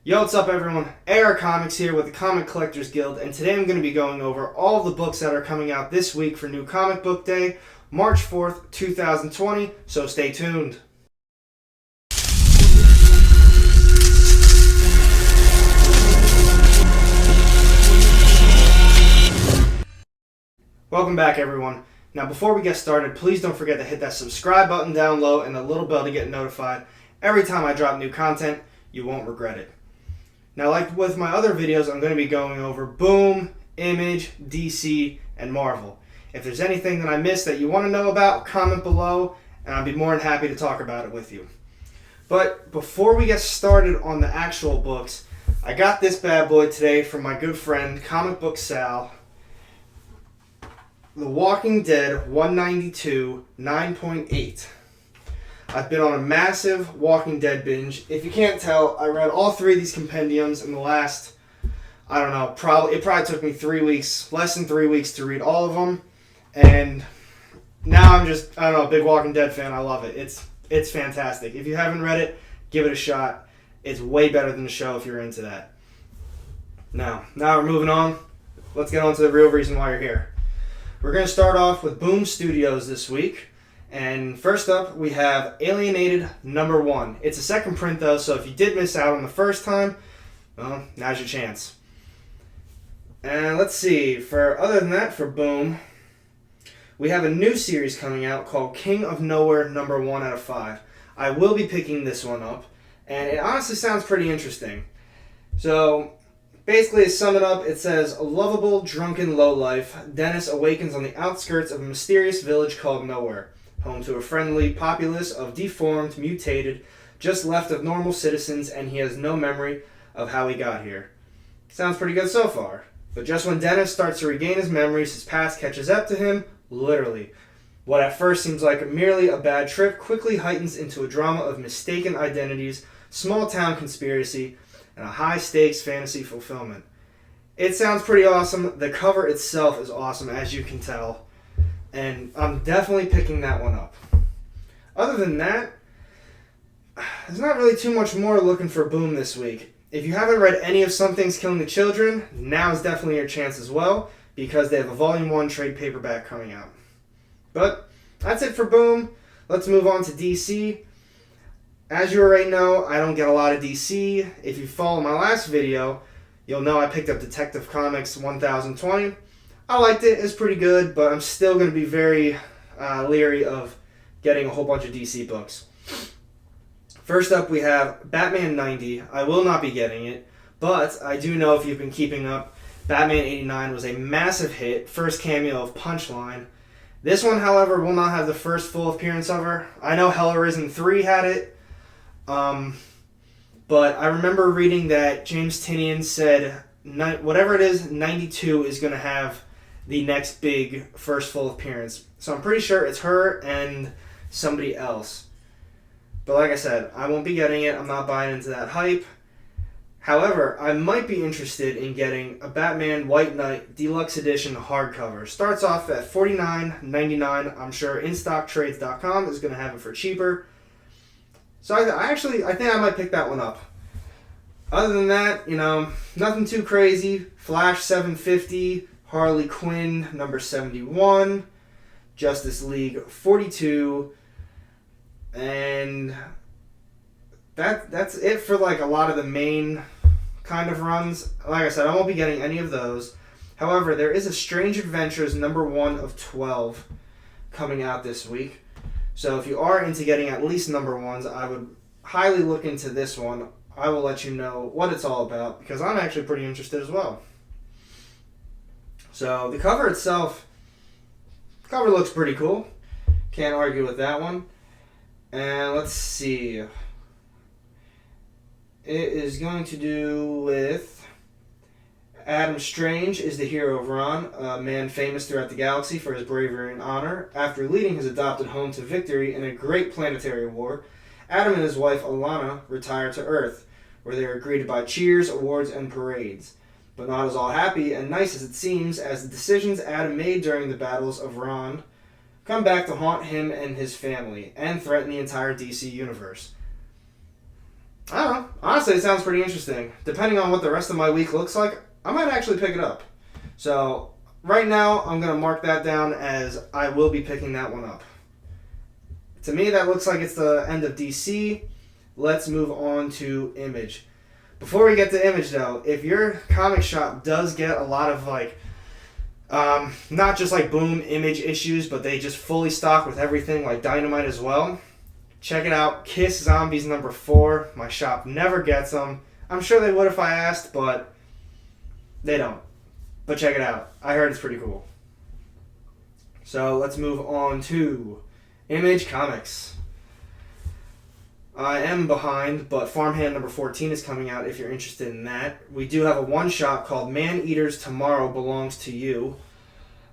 Yo, what's up everyone? AR Comics here with the Comic Collectors Guild, and today I'm going to be going over all of the books that are coming out this week for New Comic Book Day, March 4th, 2020, so stay tuned. Welcome back everyone. Now before we get started, please don't forget to hit that subscribe button down low and the little bell to get notified every time I drop new content. You won't regret it. Now, like with my other videos, I'm going to be going over Boom, Image, DC, and Marvel. If there's anything that I missed that you want to know about, comment below, and I'll be more than happy to talk about it with you. But before we get started on the actual books, I got this bad boy today from my good friend, Comic Book Sal. The Walking Dead 192 9.8. I've been on a massive Walking Dead binge. If you can't tell, I read all three of these compendiums in the last, I don't know, it probably took me 3 weeks, less than 3 weeks to read all of them. And now I'm just, I don't know, a big Walking Dead fan. I love it. It's fantastic. If you haven't read it, give it a shot. It's way better than the show if you're into that. Now we're moving on. Let's get on to the real reason why you're here. We're going to start off with Boom Studios this week. And first up, we have Alienated #1. It's a second print though, so if you did miss out on the first time, well, now's your chance. And let's see, other than that, for Boom, we have a new series coming out called King of Nowhere #1 out of 5. I will be picking this one up, and it honestly sounds pretty interesting. So, basically, to sum it up, it says, a lovable, drunken lowlife, Dennis awakens on the outskirts of a mysterious village called Nowhere, home to a friendly populace of deformed, mutated, just left of normal citizens, and he has no memory of how he got here. Sounds pretty good so far. But just when Dennis starts to regain his memories, his past catches up to him, literally. What at first seems like merely a bad trip quickly heightens into a drama of mistaken identities, small-town conspiracy, and a high-stakes fantasy fulfillment. It sounds pretty awesome. The cover itself is awesome, as you can tell. And I'm definitely picking that one up. Other than that, there's not really too much more looking for Boom this week. If you haven't read any of Some Things Killing the Children, now is definitely your chance as well, because they have a Volume 1 trade paperback coming out. But that's it for Boom. Let's move on to DC. As you already know, I don't get a lot of DC. If you follow my last video, you'll know I picked up Detective Comics 1020. I liked it. It's pretty good, but I'm still going to be very leery of getting a whole bunch of DC books. First up, we have Batman 90. I will not be getting it, but I do know if you've been keeping up, Batman 89 was a massive hit, first cameo of Punchline. This one, however, will not have the first full appearance of her. I know Hell Arisen 3 had it, but I remember reading that James Tynion said whatever it is, 92 is going to have the next big first full appearance. So I'm pretty sure it's her and somebody else. But like I said, I won't be getting it. I'm not buying into that hype. However, I might be interested in getting a Batman White Knight Deluxe Edition hardcover. Starts off at $49.99. I'm sure InStockTrades.com is going to have it for cheaper. So I think I might pick that one up. Other than that, nothing too crazy. Flash 750, Harley Quinn #71, Justice League 42, and that's it for like a lot of the main kind of runs. Like I said, I won't be getting any of those. However, there is a Strange Adventures #1 of 12 coming out this week. So if you are into getting at least #1s, I would highly look into this one. I will let you know what it's all about because I'm actually pretty interested as well. So the cover itself, looks pretty cool. Can't argue with that one. And let's see. It is going to do with Adam Strange is the hero of Ron, a man famous throughout the galaxy for his bravery and honor. After leading his adopted home to victory in a great planetary war, Adam and his wife Alana retire to Earth, where they are greeted by cheers, awards, and parades. But not as all happy and nice as it seems, as the decisions Adam made during the battles of Ron come back to haunt him and his family, and threaten the entire DC universe. I don't know. Honestly, it sounds pretty interesting. Depending on what the rest of my week looks like, I might actually pick it up. So, right now, I'm going to mark that down as I will be picking that one up. To me, that looks like it's the end of DC. Let's move on to Image. Before we get to Image, though, if your comic shop does get a lot of, not just like Boom Image issues, but they just fully stock with everything like Dynamite as well, check it out. Kiss Zombies number 4. My shop never gets them. I'm sure they would if I asked, but they don't. But check it out. I heard it's pretty cool. So let's move on to Image Comics. I am behind, but Farmhand number 14 is coming out if you're interested in that. We do have a one-shot called Man Eaters Tomorrow Belongs to You.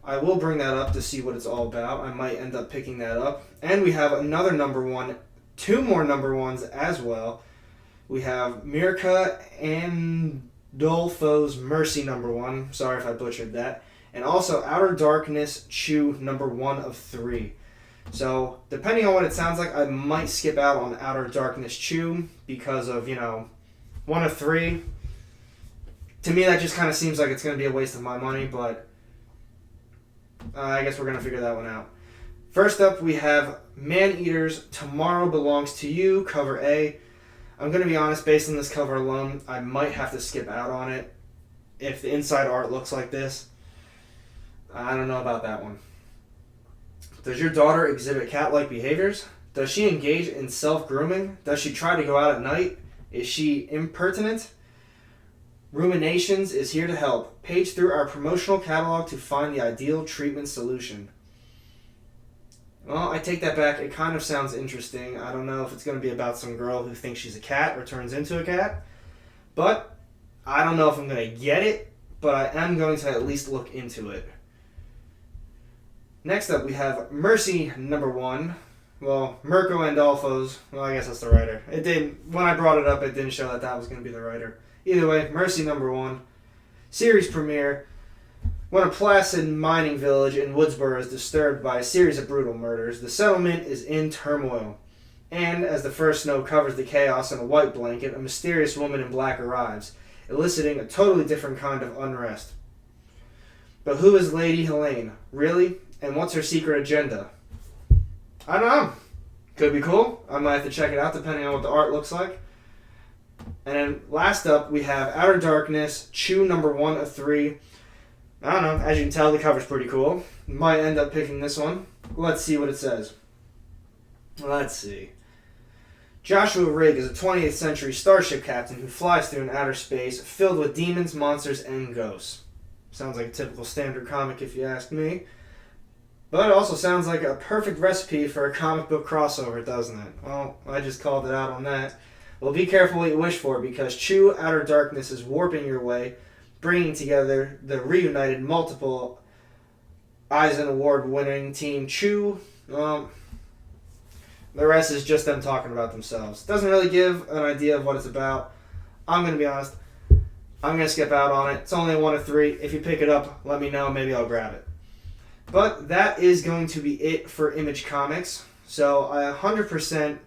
I will bring that up to see what it's all about. I might end up picking that up. And we have another number 1, 2 more number 1s as well. We have Mirka Andolfo's Mercy number 1. Sorry if I butchered that. And also Outer Darkness Chew number 1 of 3. So, depending on what it sounds like, I might skip out on Outer Darkness Chew because of, 1 of 3. To me, that just kind of seems like it's going to be a waste of my money, but I guess we're going to figure that one out. First up, we have Man Eaters Tomorrow Belongs to You, cover A. I'm going to be honest, based on this cover alone, I might have to skip out on it if the inside art looks like this. I don't know about that one. Does your daughter exhibit cat-like behaviors? Does she engage in self-grooming? Does she try to go out at night? Is she impertinent? Ruminations is here to help. Page through our promotional catalog to find the ideal treatment solution. Well, I take that back. It kind of sounds interesting. I don't know if it's going to be about some girl who thinks she's a cat or turns into a cat. But I don't know if I'm going to get it, but I am going to at least look into it. Next up, we have Mercy number 1. Well, Mirko Andolfo's. Well, I guess that's the writer. It didn't. When I brought it up, it didn't show that that was going to be the writer. Either way, Mercy number 1. Series premiere. When a placid mining village in Woodsboro is disturbed by a series of brutal murders, the settlement is in turmoil. And as the first snow covers the chaos in a white blanket, a mysterious woman in black arrives, eliciting a totally different kind of unrest. But who is Lady Helene? Really? And what's her secret agenda? I don't know. Could be cool. I might have to check it out depending on what the art looks like. And then last up, we have Outer Darkness, Chew number 1 of 3. I don't know. As you can tell, the cover's pretty cool. Might end up picking this one. Let's see what it says. Let's see. Joshua Rigg is a 20th century starship captain who flies through an outer space filled with demons, monsters, and ghosts. Sounds like a typical standard comic if you ask me. But it also sounds like a perfect recipe for a comic book crossover, doesn't it? Well, I just called it out on that. Well, be careful what you wish for, because Chew Outer Darkness is warping your way, bringing together the reunited multiple Eisner Award-winning team Chew. The rest is just them talking about themselves. Doesn't really give an idea of what it's about. I'm going to be honest. I'm going to skip out on it. It's only 1 of 3. If you pick it up, let me know. Maybe I'll grab it. But that is going to be it for Image Comics. So I 100%,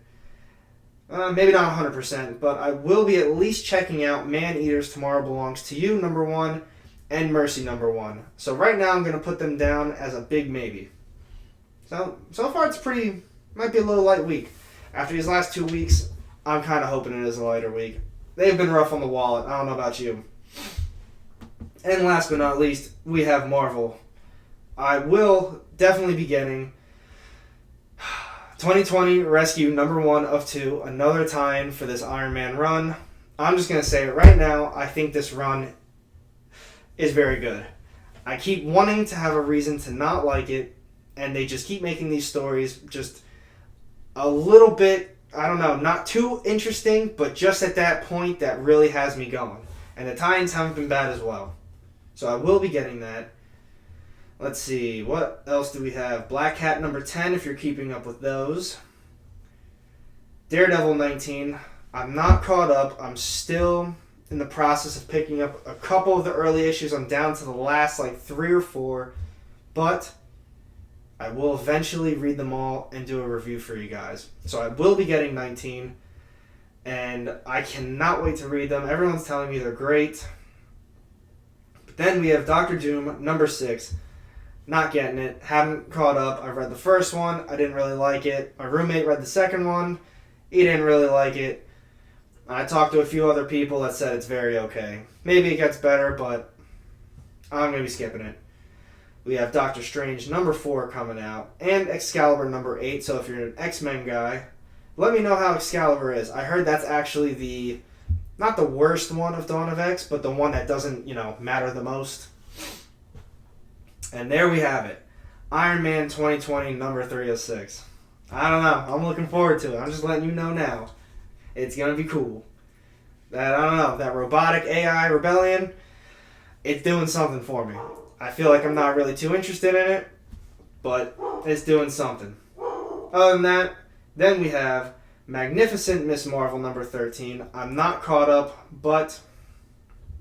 maybe not 100%, but I will be at least checking out Man Eaters Tomorrow Belongs to You, number 1, and Mercy, number 1. So right now I'm going to put them down as a big maybe. So far it's might be a little light week. After these last 2 weeks, I'm kind of hoping it is a lighter week. They've been rough on the wallet. I don't know about you. And last but not least, we have Marvel. I will definitely be getting 2020 Rescue number 1 of 2, another time for this Iron Man run. I'm just going to say it right now, I think this run is very good. I keep wanting to have a reason to not like it, and they just keep making these stories just a little bit, I don't know, not too interesting, but just at that point that really has me going. And the tie-ins haven't been bad as well. So I will be getting that. Let's see, what else do we have? Black Cat number 10, if you're keeping up with those. Daredevil 19. I'm not caught up. I'm still in the process of picking up a couple of the early issues. I'm down to the last 3 or 4. But I will eventually read them all and do a review for you guys. So I will be getting 19. and I cannot wait to read them. Everyone's telling me they're great. But then we have Doctor Doom, number 6. Not getting it. Haven't caught up. I've read the first one. I didn't really like it. My roommate read the second one. He didn't really like it. I talked to a few other people that said it's very okay. Maybe it gets better, but I'm going to be skipping it. We have Doctor Strange number 4 coming out, and Excalibur number 8. So if you're an X-Men guy, let me know how Excalibur is. I heard that's actually not the worst one of Dawn of X, but the one that doesn't, matter the most. And there we have it. Iron Man 2020 number 306. I don't know. I'm looking forward to it. I'm just letting you know now. It's going to be cool. That robotic AI rebellion, it's doing something for me. I feel like I'm not really too interested in it, but it's doing something. Other than that, then we have Magnificent Miss Marvel number 13. I'm not caught up, but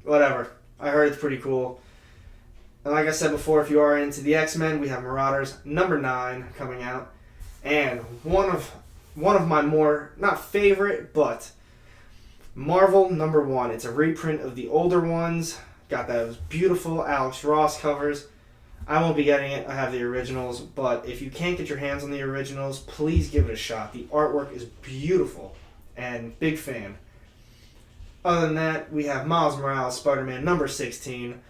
whatever. I heard it's pretty cool. And like I said before, if you are into the X-Men, we have Marauders number 9 coming out. And one of my more, not favorite, but Marvel number 1. It's a reprint of the older ones. Got those beautiful Alex Ross covers. I won't be getting it. I have the originals. But if you can't get your hands on the originals, please give it a shot. The artwork is beautiful. And big fan. Other than that, we have Miles Morales, Spider-Man number 16.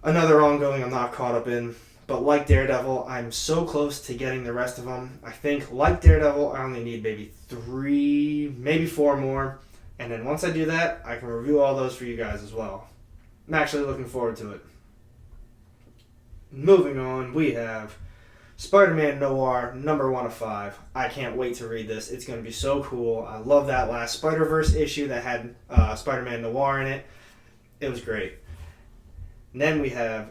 Another ongoing I'm not caught up in. But like Daredevil, I'm so close to getting the rest of them. I think, like Daredevil, I only need maybe 3, maybe 4 more. And then once I do that, I can review all those for you guys as well. I'm actually looking forward to it. Moving on, we have Spider-Man Noir, number 1 of 5. I can't wait to read this. It's going to be so cool. I love that last Spider-Verse issue that had Spider-Man Noir in it. It was great. And then we have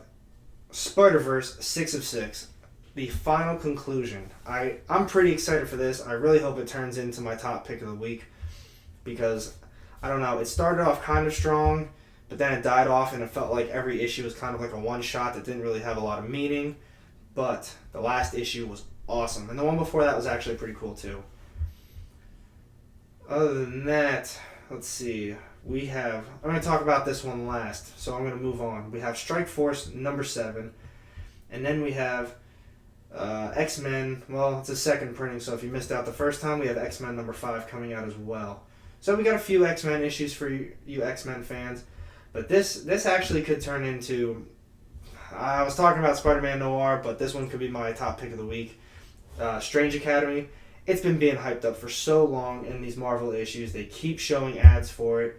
Spider-Verse 6 of 6, the final conclusion. I'm pretty excited for this. I really hope it turns into my top pick of the week because, I don't know, it started off kind of strong, but then it died off and it felt like every issue was kind of like a one-shot that didn't really have a lot of meaning. But the last issue was awesome. And the one before that was actually pretty cool too. Other than that, let's see. I'm going to talk about this one last, so I'm going to move on. We have Strike Force number 7. And then we have X-Men. Well, it's a second printing, so if you missed out the first time, we have X-Men number 5 coming out as well. So we got a few X-Men issues for you X-Men fans. But this actually could turn into... I was talking about Spider-Man Noir, but this one could be my top pick of the week. Strange Academy. It's been being hyped up for so long in these Marvel issues. They keep showing ads for it.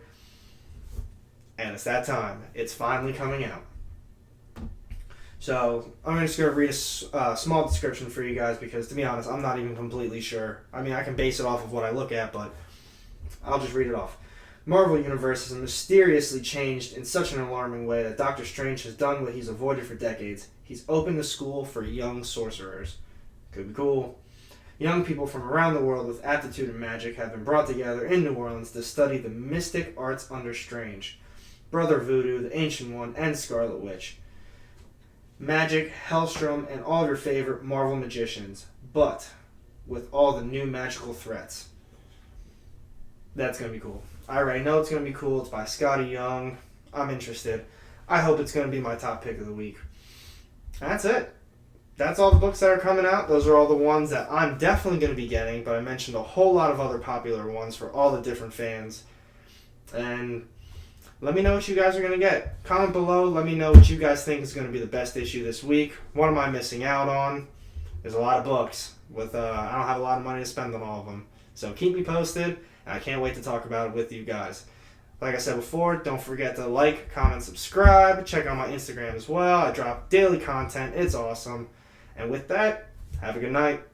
And it's that time. It's finally coming out. So I'm just going to read a small description for you guys because, to be honest, I'm not even completely sure. I mean, I can base it off of what I look at, but I'll just read it off. Marvel Universe has mysteriously changed in such an alarming way that Doctor Strange has done what he's avoided for decades. He's opened a school for young sorcerers. Could be cool. Young people from around the world with aptitude in magic have been brought together in New Orleans to study the mystic arts under Strange, Brother Voodoo, the Ancient One, and Scarlet Witch. Magic, Hellstrom, and all of your favorite Marvel magicians, but with all the new magical threats. That's going to be cool. I already know it's going to be cool. It's by Scotty Young. I'm interested. I hope it's going to be my top pick of the week. That's it. That's all the books that are coming out. Those are all the ones that I'm definitely going to be getting, but I mentioned a whole lot of other popular ones for all the different fans. And let me know what you guys are going to get. Comment below. Let me know what you guys think is going to be the best issue this week. What am I missing out on? There's a lot of books. I don't have a lot of money to spend on all of them. So keep me posted. And I can't wait to talk about it with you guys. Like I said before, don't forget to like, comment, subscribe. Check out my Instagram as well. I drop daily content. It's awesome. And with that, have a good night.